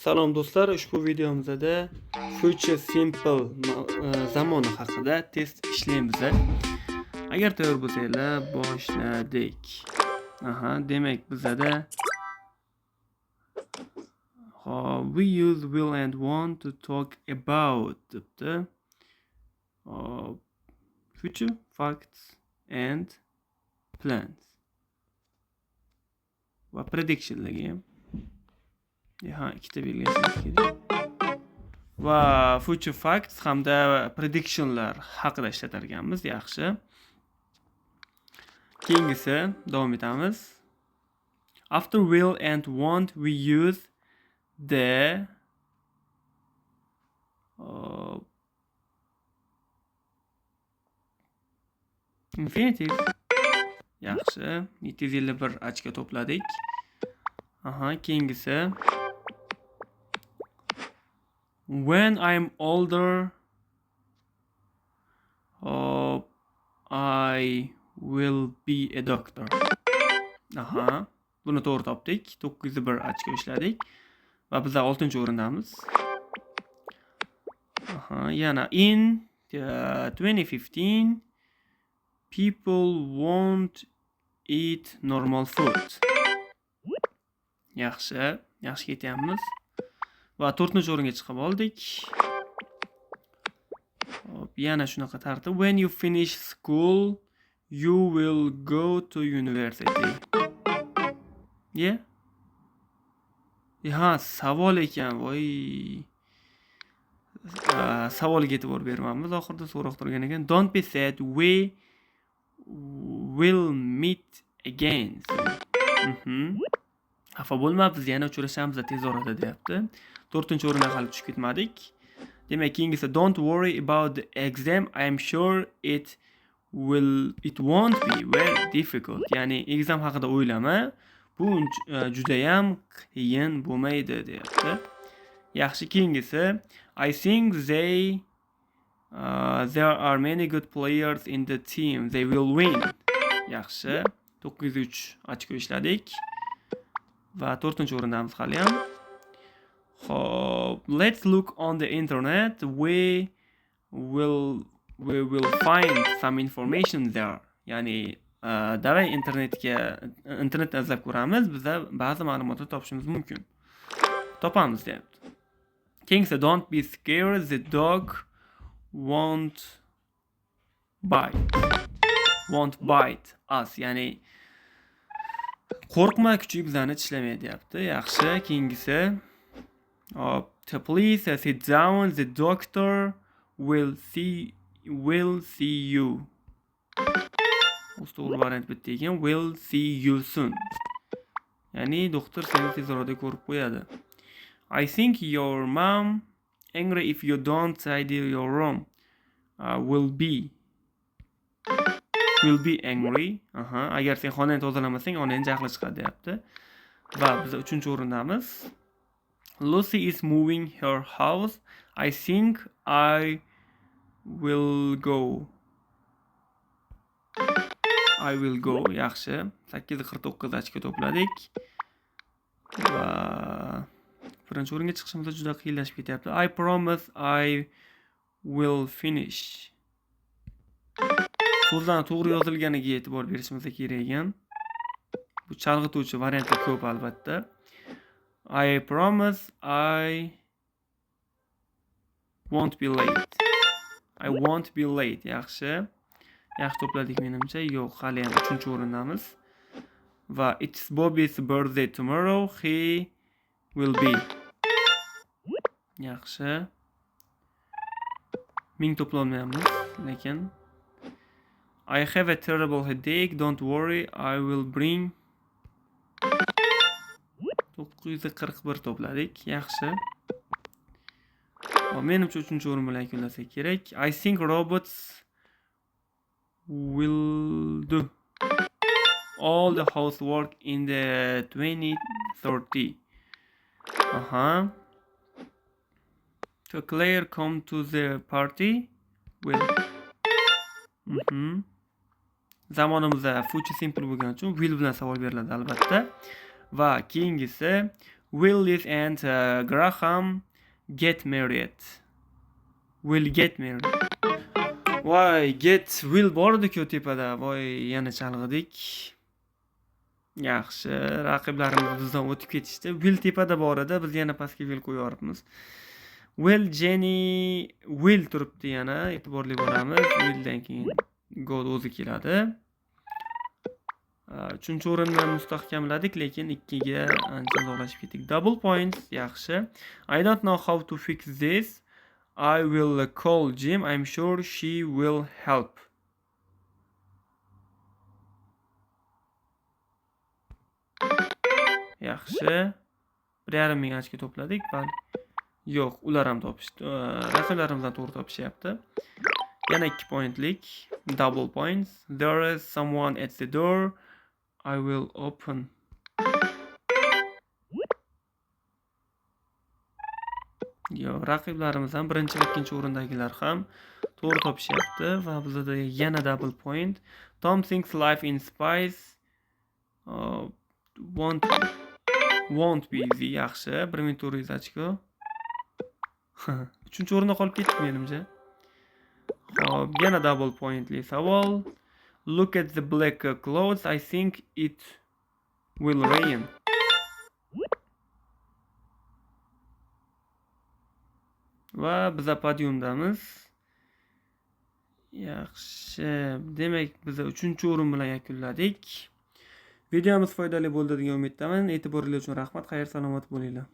Salom do'stlar, ushbu videomizda Future Simple zamoni haqida test ishlaymiz. Agar tayyor bo'lsanglar, boshladik. Demak bizda we use will and want to talk about debdi. Future facts and plans va predictionlarga ham ikkita belgilash kerak. Va future facts hamda predictionlar haqida ishlatar ekanmiz. Yaxshi. Keyingisi davom etamiz. After will and want we use the infinitive. Yaxshi. 751 ochko to'pladik. Keyingisi when I'm older I will be a doctor. Buni to'g'ri topdik. 901 ochko ishladik va biz 6-o'rindamiz. Yana in 2015 people won't eat normal food. Yaxshi ketyapmiz. Va 4-o'ringa chiqib oldik. Yana shunaqa tartib. When you finish school, you will go to university. Savol ekan. Voy. Savolga e'tibor bermaymiz. Oxirida so'roq turgan ekan. Don't be sad, we will meet again. Xafa bo'lma, biz yana uchrashamiz tez orada deyapti. 4-o'ringa hali tushib ketmadik. Demak, keyingisi don't worry about the exam. I am sure it won't be very difficult. Ya'ni exam haqida o'ylama. Bu juda ham qiyin bo'lmaydi deyapti. Yaxshi, keyingisi I think there are many good players in the team. They will win. Yaxshi. 903 ochko ishladik. Va 4-o'rindamiz hali ham. Let's look on the internet. We will find some information there. Ya'ni davay internetda izlab ko'ramiz. Bizda ba'zi ma'lumotlar topishimiz mumkin. Topamiz deyapti. Keyingisi don't be scared, the dog won't bite us. Ya'ni qo'rqma, kuchuk bizani tishlamaydi deyapti. Yaxshi, keyingisi please sit down, the doctor will see you. To'g'ri variant bitta ekan. Will see you soon. Ya'ni doktor seni tez orada ko'rib qo'yadi. I think your mom angry if you don't tidy your room. Will be angry. Agar sen xonani tozalamasang, onang jahli chiqadi deyapti. Va biz 3-o'rindamiz. Lucy is moving her house. I think I will go. Yaxshi. 849 ochko to'pladik. Va birinchi o'ringa chiqishimizda juda qiyinlashib ketyapti. I promise I will finish. So'zlarning to'g'ri yozilganiga e'tibor berishimiz kerak ekan. Bu chalg'ituvchi variantlar ko'p albatta. I promise I won't be late. Yaxshi to'pladik menimcha. Yo'q, hali ham 3-o'rindamiz. Va it's Bobby's birthday tomorrow. He will be. Yaxshi. 1000 to'plolmayapmiz, lekin I have a terrible headache. Don't worry, I will bring. 941 to'pladik. Yaxshi. Menimcha 3-o'rin bilan yakunlasak kerak. I think robots will do all the housework in the 2030. So Claire come to the party will. Zamonimizda future simple bo'lgani uchun will bilan savol beriladi albatta. Va keyingisi Will Liz and Graham get married? Will get married. Voy, get will bordi-ku tepada. Voy, yana chalg'idik. Yaxshi, raqiblarimiz bizdan o'tib ketishdi. Will tepada bor edi, biz yana pastga will qo'yarmiz. Will Jenny will turibdi yana, e'tiborli bo'lamiz. Willdan keyin God o'zi keladi. 3-o'rinni mustahkamladik, lekin 2ga ancha uzoqlashib ketdik. Double points, yaxshi. I don't know how to fix this. I will call Jim. I'm sure she will help. Yaxshi. 1,5 ming ochko to'pladik. Bali. Yo'q, ular ham topishdi. Raqiblarimizdan to'g'ri topishyapti. Yana 2 pointlik. Double points. There is someone at the door. I will open. Yo, raqiblarimiz ham birinchi va ikkinchi o'rindagilar ham to'g'ri topishyapti va bizda yana double point. Tom thinks life in spice won't be easy. Yaxshi, 1400 ochko. 3-o'rinda qolib ketdik menimcha. Xo'p, yana double pointli savol. Look at the black clouds. I think it will rain. Va biz podiumdamiz. Yaxshi. Demak, biz 3-o'rin bilan yakunladik. Videomiz foydali bo'ldi degan umiddaman. E'tiboringiz uchun rahmat. Xayr, salomat bo'linglar.